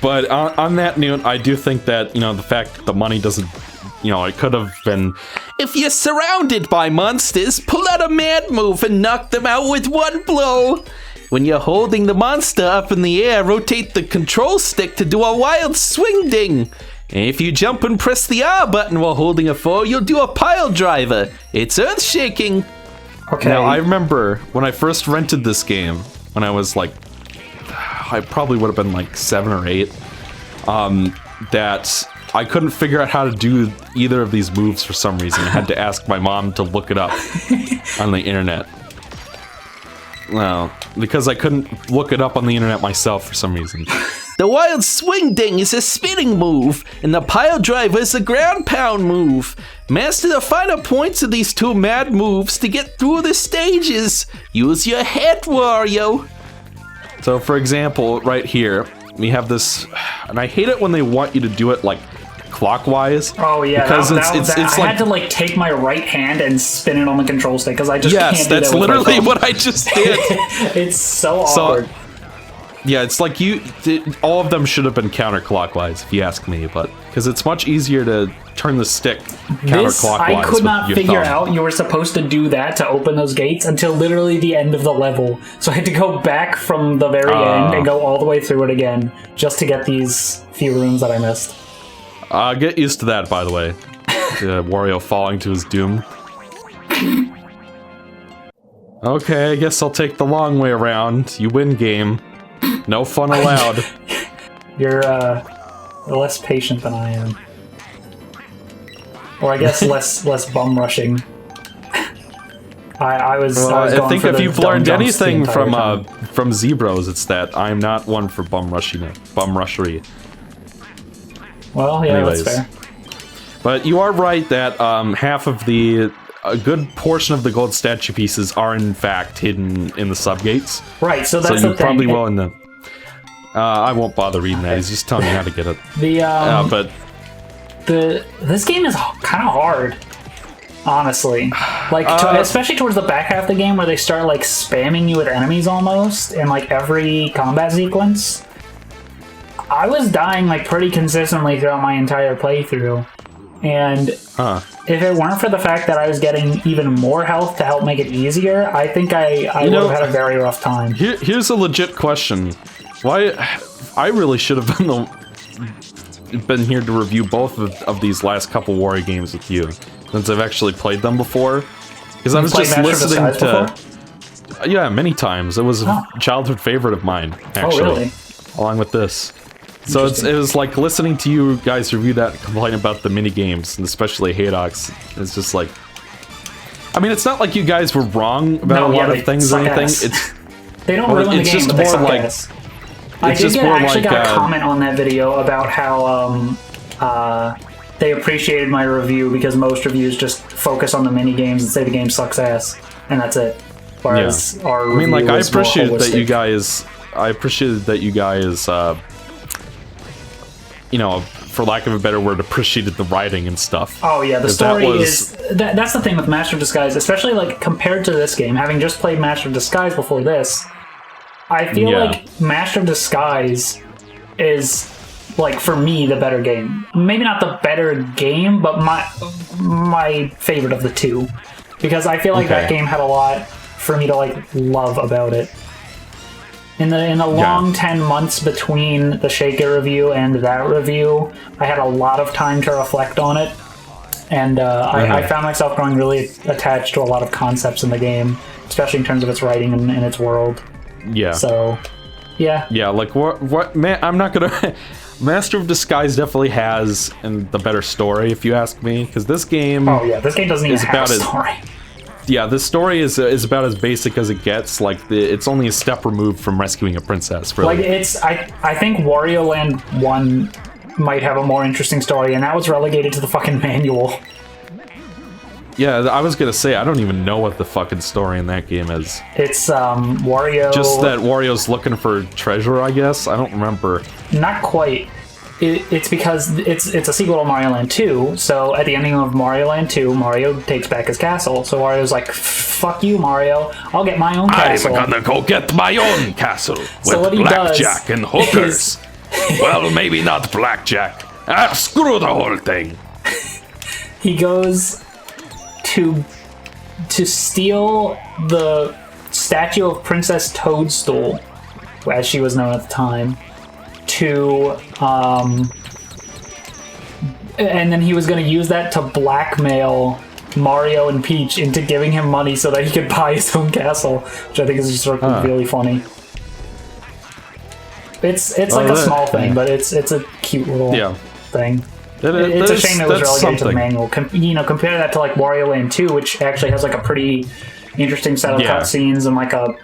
But on that note, I do think that, the fact that the money doesn't, it could have been... If you're surrounded by monsters, pull out a mad move and knock them out with one blow. When you're holding the monster up in the air, rotate the control stick to do a wild swing ding. And if you jump and press the R button while holding a foe, you'll do a pile driver. It's earth-shaking. Okay. Now, I remember when I first rented this game, when I was like, I probably would have been like 7 or 8, that I couldn't figure out how to do either of these moves for some reason. I had to ask my mom to look it up on the internet. Well, because I couldn't look it up on the internet myself for some reason. The wild swing ding is a spinning move, and the pile driver is a ground pound move. Master the final points of these two mad moves to get through the stages. Use your head, Wario. So, for example, right here, we have this, and I hate it when they want you to do it like clockwise. Oh yeah, because I had to like take my right hand and spin it on the control stick because I just can't do that. Yes, that's literally what I just did. It's so awkward. Yeah, it's like all of them should have been counterclockwise, if you ask me, but because it's much easier to turn the stick counterclockwise. I could not figure out you were supposed to do that to open those gates until literally the end of the level. So I had to go back from the very end and go all the way through it again just to get these few rooms that I missed. Get used to that, by the way. Wario falling to his doom. Okay, I guess I'll take the long way around. You win, game. No fun allowed. You're less patient than I am. Or I guess less bum rushing. I think if you've learned anything from Zebros, it's that I'm not one for bum rushery. Well, yeah, anyways, that's fair. But you are right that half of a good portion of the gold statue pieces are in fact hidden in the subgates. Right, so that's so the you probably will in the... I won't bother reading that. He's just telling you how to get it. This game is kind of hard, honestly. Like, especially towards the back half of the game where they start like spamming you with enemies almost in like every combat sequence. I was dying like pretty consistently throughout my entire playthrough, and if it weren't for the fact that I was getting even more health to help make it easier, I think I would have had a very rough time. Here's a legit question. Why I really should have been here to review both of these last couple Wario games with you, since I've actually played them before. Because I was just listening to... Yeah, many times. It was a childhood favorite of mine, actually. Oh, really? Along with this. So it was like listening to you guys review that and complain about the mini games, and especially Haydox. It's just like... I mean, it's not like you guys were wrong about a lot of things or anything. They don't ruin the game, just but they more suck like... ass. I actually got a comment on that video about how they appreciated my review because most reviews just focus on the mini games and say the game sucks ass, and that's it. Whereas our review I appreciated more that you guys. I appreciated that you guys. For lack of a better word, appreciated the writing and stuff. Oh yeah, the story is that's the thing with Master of Disguise, especially like compared to this game. Having just played Master of Disguise before this, I feel like Master of Disguise is, like, for me, the better game. Maybe not the better game, but my favorite of the two. Because I feel like that game had a lot for me to, like, love about it. In the long 10 months between the Shake It review and that review, I had a lot of time to reflect on it. And I found myself growing really attached to a lot of concepts in the game, especially in terms of its writing and its world. Yeah. So, yeah. Yeah, like, what, man, I'm not gonna... Master of Disguise definitely has the better story, if you ask me, because this game... Oh, yeah, this game doesn't even have a story. Yeah, the story is about as basic as it gets. Like, it's only a step removed from rescuing a princess, really. Like, I think Wario Land 1 might have a more interesting story, and that was relegated to the fucking manual. Yeah, I was gonna say, I don't even know what the fucking story in that game is. It's, Wario... Just that Wario's looking for treasure, I guess? I don't remember. Not quite. It's because it's a sequel to Mario Land 2, so at the ending of Mario Land 2, Mario takes back his castle. So Wario's like, fuck you, Mario, I'll get my own castle. I'm gonna go get my own castle with so what he blackjack and hookers. Well, maybe not blackjack. Screw the whole thing. He goes to steal the statue of Princess Toadstool, as she was known at the time, and then he was going to use that to blackmail Mario and Peach into giving him money so that he could buy his own castle, which I think is just really funny. It's like a small thing, but it's a cute little thing. It's a shame it was relegated to the manual. Compare that to like Wario Land 2, which actually has like a pretty interesting set of cutscenes and like a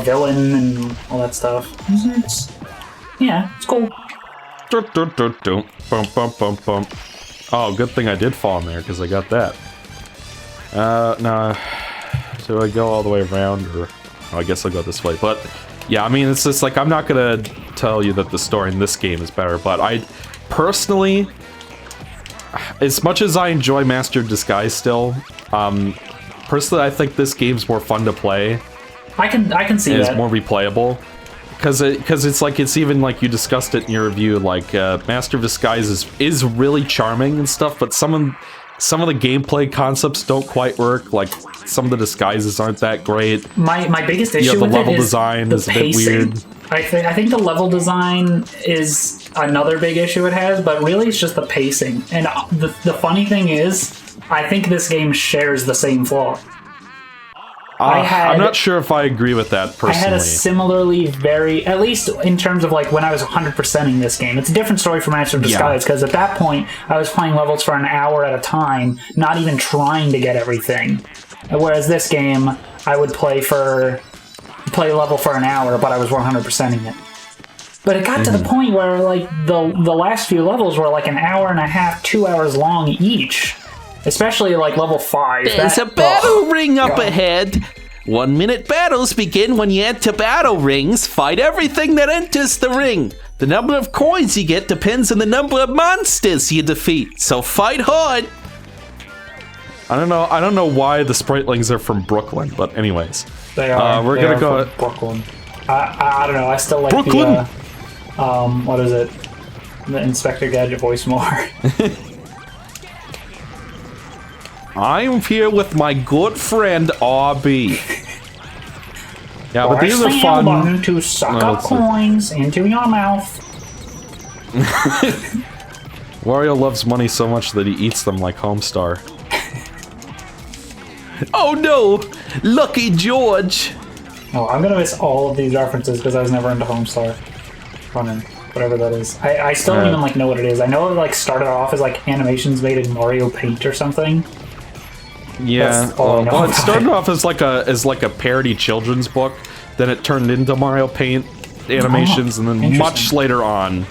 villain and all that stuff. It's cool. Oh, good thing I did fall in there because I got that. No, do I go all the way around, or I guess I'll go this way? But yeah, I mean, it's just like I'm not gonna tell you that the story in this game is better, but I personally, as much as I enjoy Master of Disguise still, personally I think this game's more fun to play. I can see that. It's more replayable. Because it's like, it's even like you discussed it in your review, like Master of Disguise is really charming and stuff, but some of the gameplay concepts don't quite work. Like some of the disguises aren't that great. My biggest issue with the level it is design the is a bit pacing. weird. I think the level design is another big issue it has, but really it's just the pacing. And the funny thing is, I think this game shares the same flaw. I'm not sure if I agree with that personally. I had a similarly at least in terms of like when I was 100%ing this game. It's a different story from Master of Disguise, because at that point I was playing levels for an hour at a time, not even trying to get everything. Whereas this game, I would play a level for an hour, but I was 100%ing it. But it got to the point where like the last few levels were like an hour and a half, 2 hours long each. Especially like level 5. There's a battle ring up ahead. 1 minute battles begin when you enter battle rings. Fight everything that enters the ring. The number of coins you get depends on the number of monsters you defeat. So fight hard. I don't know why the Spritelings are from Brooklyn, but anyways. They are. We're gonna go Brooklyn. I don't know. I still like Brooklyn. What is it? The Inspector Gadget voice more. I'm here with my good friend RB. Yeah, but these are fun. Button to suck up coins into your mouth. Wario loves money so much that he eats them like Homestar. Oh no! Lucky George! Oh, I'm gonna miss all of these references because I was never into Homestar Running, whatever that is. I still don't even like know what it is. I know it like started off as like animations made in Mario Paint or something. Yeah, well, it started off as like a parody children's book. Then it turned into Mario Paint animations, and then much later on,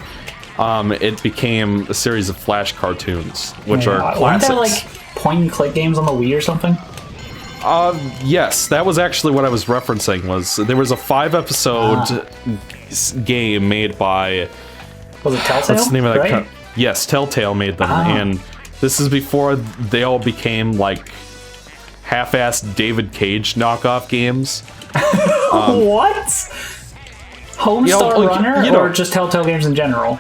it became a series of Flash cartoons, which are classics. Weren't there like point-and-click games on the Wii or something? Yes, that was actually what I was referencing. There was a 5-episode game made by. Was it Telltale? What's the name of that? Yes, Telltale made them, and this is before they all became like half-assed David Cage knockoff games. What? Homestar Runner or just Telltale games in general?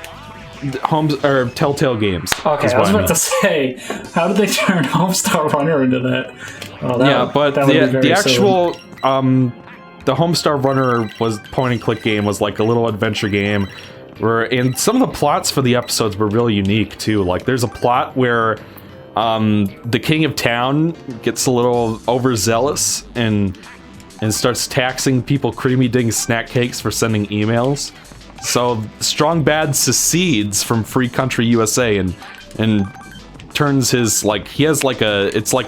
Telltale games. Okay, I was about to say, how did they turn Homestar Runner into that? Oh, the actual the Homestar Runner was point-and-click game, was like a little adventure game and some of the plots for the episodes were really unique too. Like there's a plot where the king of town gets a little overzealous and starts taxing people creamy ding snack cakes for sending emails. So Strong Bad secedes from Free Country USA and turns his it's like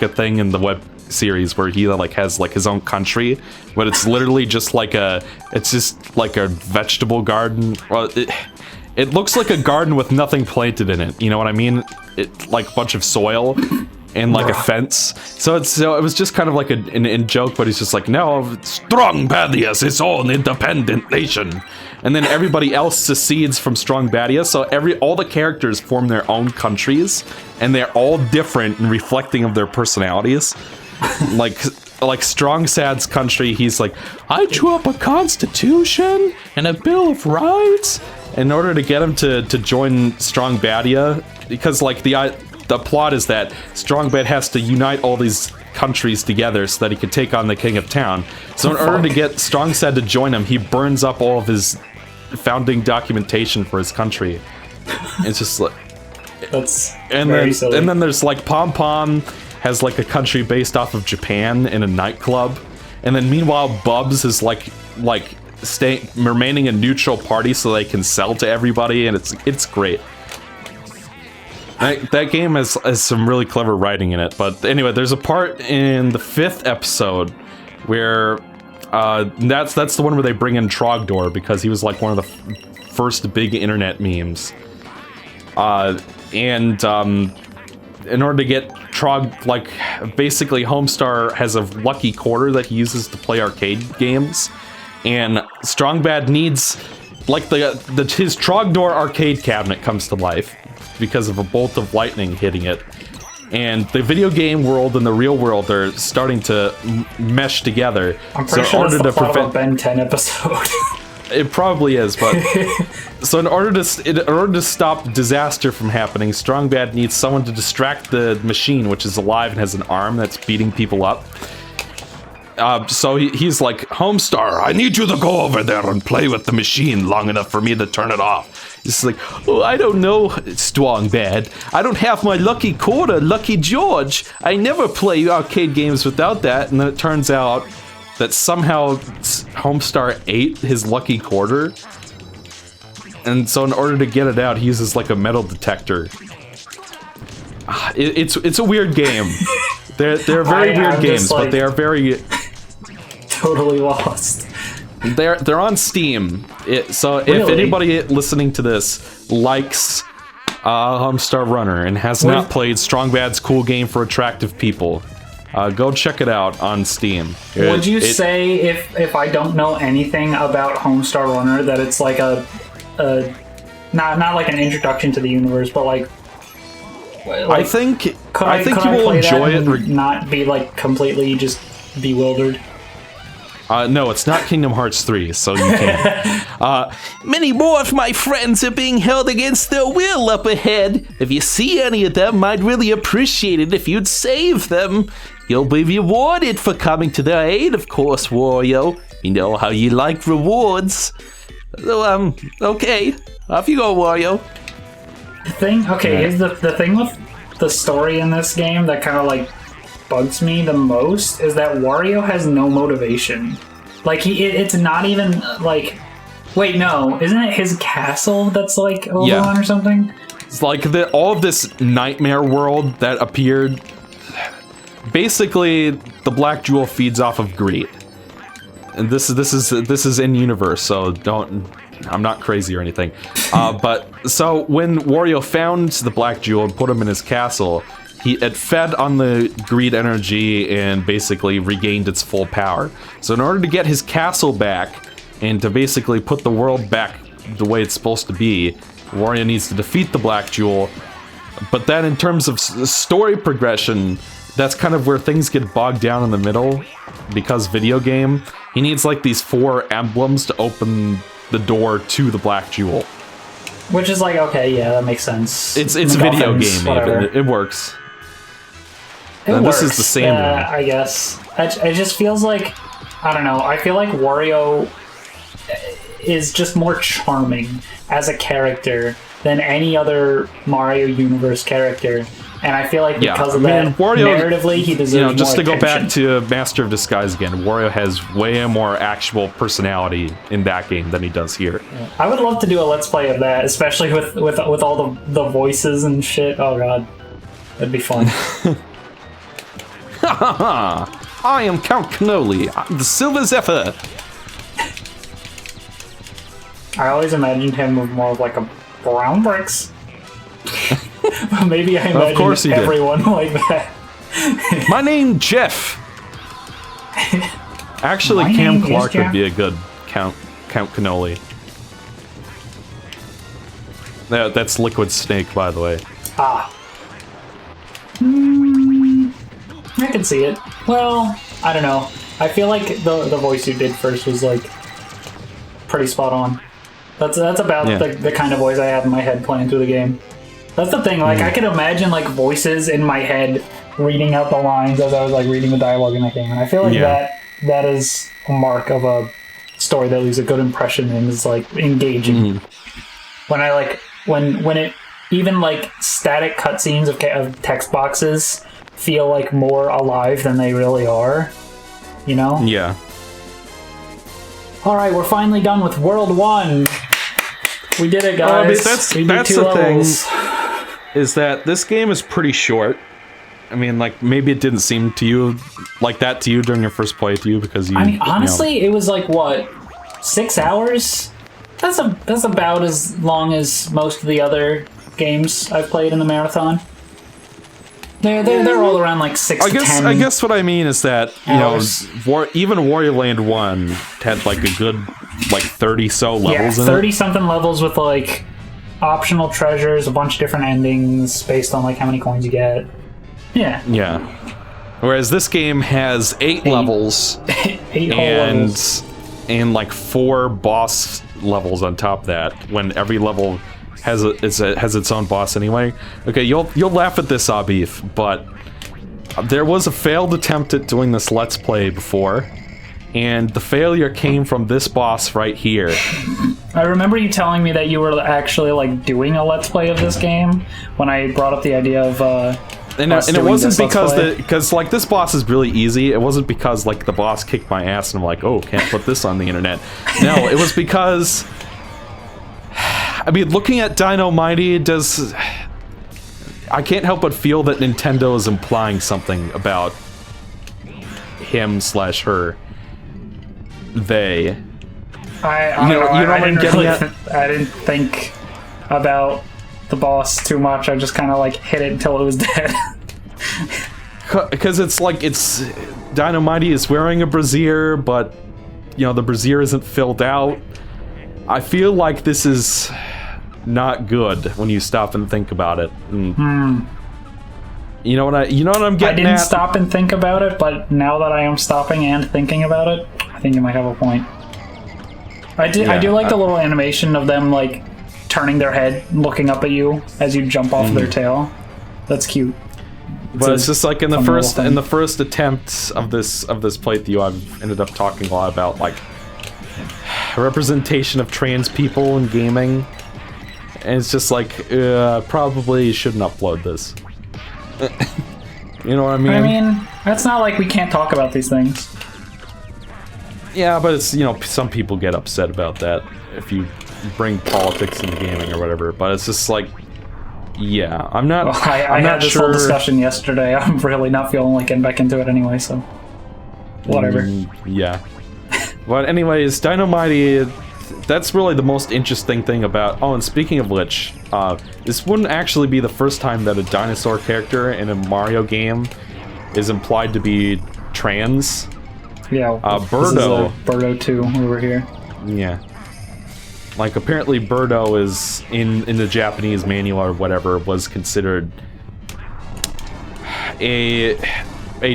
a thing in the web series where he like has like his own country, but it's literally just like a vegetable garden. Well, it looks like a garden with nothing planted in it. You know what I mean? It like a bunch of soil and like a fence. So it was just kind of like in joke, but he's just like, no, Strong Badia is its own independent nation. And then everybody else secedes from Strong Badia, so all the characters form their own countries, and they're all different and reflecting of their personalities. like Strong Sad's country, he's like, I drew up a constitution and a bill of rights, in order to get him to join Strong Badia, because like the plot is that Strong Bad has to unite all these countries together so that he could take on the king of town. So in order to get Strong Sad to join him, he burns up all of his founding documentation for his country. It's just like That's silly. And then there's like Pom Pom has like a country based off of Japan in a nightclub, and then meanwhile Bubs is like remaining a neutral party so they can sell to everybody, and it's great. That game has some really clever writing in it. But anyway, there's a part in the 5th episode where that's the one where they bring in Trogdor, because he was like one of the first big internet memes. In order to get Trog, like, basically Homestar has a lucky quarter that he uses to play arcade games, and Strong Bad needs, like, his Trogdor arcade cabinet comes to life because of a bolt of lightning hitting it. And the video game world and the real world are starting to mesh together. I'm pretty sure that's the plot of a Ben 10 episode. It probably is, but so in order to stop disaster from happening, Strong Bad needs someone to distract the machine, which is alive and has an arm that's beating people up. So he's like, Homestar, I need you to go over there and play with the machine long enough for me to turn it off. He's like, oh, I don't know, Strong Bad. I don't have my lucky quarter, Lucky George. I never play arcade games without that. And then it turns out that somehow Homestar ate his lucky quarter. And so in order to get it out, he uses like a metal detector. It's a weird game. They're very weird games, but they are very... totally lost. They're on Steam. So Really? if anybody listening to this likes Homestar Runner and has not played Strong Bad's cool game for attractive people, go check it out on Steam. Would you say, if I don't know anything about Homestar Runner, that it's like not like an introduction to the universe, but like I think you will play enjoy that it. and not be like completely just bewildered? No, it's not Kingdom Hearts 3, so you can't. Many more of my friends are being held against their will up ahead. If you see any of them, I'd really appreciate it if you'd save them. You'll be rewarded for coming to their aid, of course, Wario. You know how you like rewards. So, okay. Off you go, Wario. Is the thing with the story in this game that kind of like bugs me the most is that Wario has no motivation. Like it's not even like, wait, no, isn't it his castle that's like overrun or something? It's like all of this nightmare world that appeared. Basically, the Black Jewel feeds off of greed, and this is in universe, so I'm not crazy or anything. But so when Wario found the Black Jewel and put him in his castle, it fed on the greed energy and basically regained its full power. So in order to get his castle back and to basically put the world back the way it's supposed to be, Wario needs to defeat the Black Jewel. But then in terms of story progression, that's kind of where things get bogged down in the middle, because video game. He needs like these 4 emblems to open the door to the Black Jewel. Which is like, okay, yeah, that makes sense. It's a video game, even. It works. This is the same one. I guess. It just feels like, I don't know, I feel like Wario is just more charming as a character than any other Mario Universe character. And I feel like because of that, Wario, narratively, he deserves more just to attention. go back to Master of Disguise again, Wario has way more actual personality in that game than he does here. Yeah. I would love to do a Let's Play of that, especially with all the voices and shit. Oh god. That'd be fun. I am Count Cannoli, the Silver Zephyr. I always imagined him with more of like a brown bricks. Maybe I imagined everyone like that. My name Jeff. Actually, Cam Clark would be a good Count Cannoli. That's Liquid Snake, by the way. Ah. I can see it. Well, I don't know. I feel like the voice you did first was like pretty spot on. That's about the kind of voice I had in my head playing through the game. That's the thing, like, I could imagine, like, voices in my head reading out the lines as I was, like, reading the dialogue in the game, and I feel like that is a mark of a story that leaves a good impression and is, like, engaging. When I, like, when it, even, like, static cutscenes of text boxes feel, like, more alive than they really are, you know? Yeah. Alright, we're finally done with World 1! We did it, guys. That's we the levels. thing, is that this game is pretty short. I mean, like, maybe it didn't seem to you like that to you during your first playthrough because you... I mean, honestly, it was like, what, 6 hours? That's about as long as most of the other games I've played in the marathon. They're all around like 6 to 10. I guess what I mean is that, you hours. know, even Wario Land 1 had like a good, like, 30-so levels in it. 30-something levels with, like, optional treasures, a bunch of different endings based on, like, how many coins you get. Yeah. Yeah. Whereas this game has 8 levels. 8 whole levels. And, like, 4 boss levels on top of that, when every level has its own boss anyway. Okay, you'll laugh at this, Ahbeef, but there was a failed attempt at doing this Let's Play before, and the failure came from this boss right here. I remember you telling me that you were actually, like, doing a Let's Play of this game when I brought up the idea of and it wasn't because like, this boss is really easy. It wasn't because, like, the boss kicked my ass and I'm like, oh, can't put this on the internet. No, it was because, I mean, looking at DinoYIKES, I can't help but feel that Nintendo is implying something about him/her. They. I didn't think about the boss too much. I just kind of, like, hit it until it was dead. Because it's like, DinoYIKES is wearing a brassiere, but, you know, the brassiere isn't filled out. I feel like this is not good when you stop and think about it. You know what I'm getting at? I didn't stop and think about it, but now that I am stopping and thinking about it, I think you might have a point. I do like the little animation of them, like, turning their head, looking up at you as you jump off their tail. That's cute. But it's just like in the first attempt of this playthrough, I've ended up talking a lot about, like, representation of trans people in gaming, and it's just like, probably shouldn't upload this. You know what I mean? I mean, that's not like we can't talk about these things. Yeah, but it's, you know, some people get upset about that if you bring politics into gaming or whatever, but it's just like, yeah, I'm not. Well, I had this whole discussion yesterday. I'm really not feeling like getting back into it anyway, so whatever. Yeah. But anyways, DinoYIKES, that's really the most interesting thing about... Oh, and speaking of which, this wouldn't actually be the first time that a dinosaur character in a Mario game is implied to be trans. Yeah, Birdo. Birdo 2 over here. Yeah. Like, apparently Birdo is, in the Japanese manual or whatever, was considered a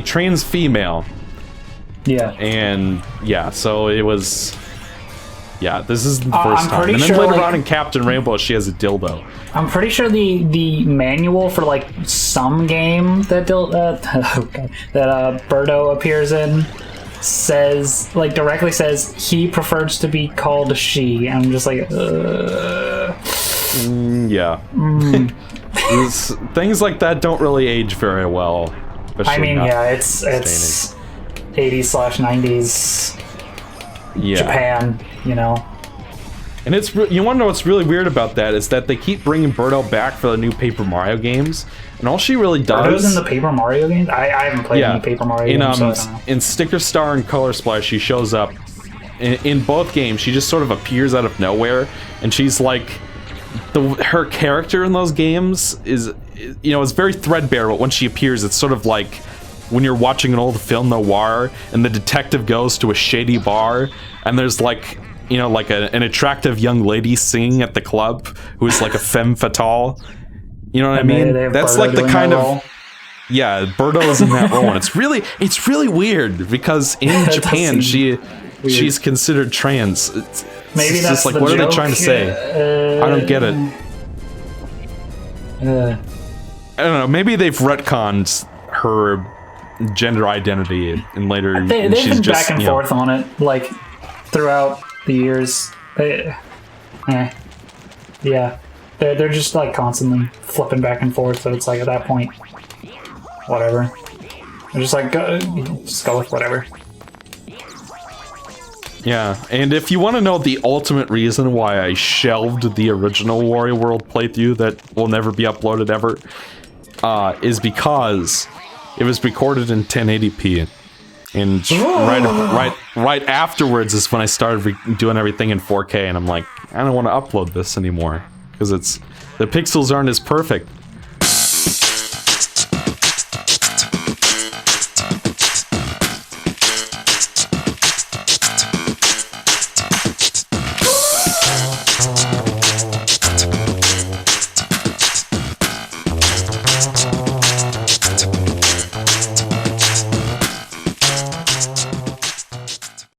trans female. Yeah. And, yeah, so it was... Yeah, this is the first time. And then sure, later like, on in Captain Rainbow, she has a dildo. I'm pretty sure the manual for, like, some game that Birdo appears in says, like, directly says he prefers to be called she. I'm just like, yeah. Things like that don't really age very well. I mean, yeah, it's 80s/90s Japan, you know. And it's you want to know what's really weird about that is that they keep bringing Birdo back for the new Paper Mario games, and all she really does. Birdo's in the Paper Mario games? I haven't played any Paper Mario games, so I don't know. In Sticker Star and Color Splash, she shows up in both games. She just sort of appears out of nowhere, and she's like, her character in those games is, you know, it's very threadbare. But when she appears, it's sort of like when you're watching an old film noir, and the detective goes to a shady bar, and there's like, you know, like an attractive young lady singing at the club who's like a femme fatale. You know what I mean? That's like the kind of... Yeah, Birdo is in that role, and it's really weird because in Japan she's considered trans. Maybe It's that's just like, the what are they joke. trying to say? I don't get it. Uh, I don't know. Maybe they've retconned her gender identity and later they've she's been just back and forth on it, like throughout the years. Yeah, they're just like constantly flipping back and forth. So it's like at that point, whatever. They're just like just go with whatever. Yeah, and if you want to know the ultimate reason why I shelved the original Wario World playthrough that will never be uploaded ever, is because it was recorded in 1080p, and right afterwards is when I started doing everything in 4K, and I'm like, I don't want to upload this anymore because the pixels aren't as perfect.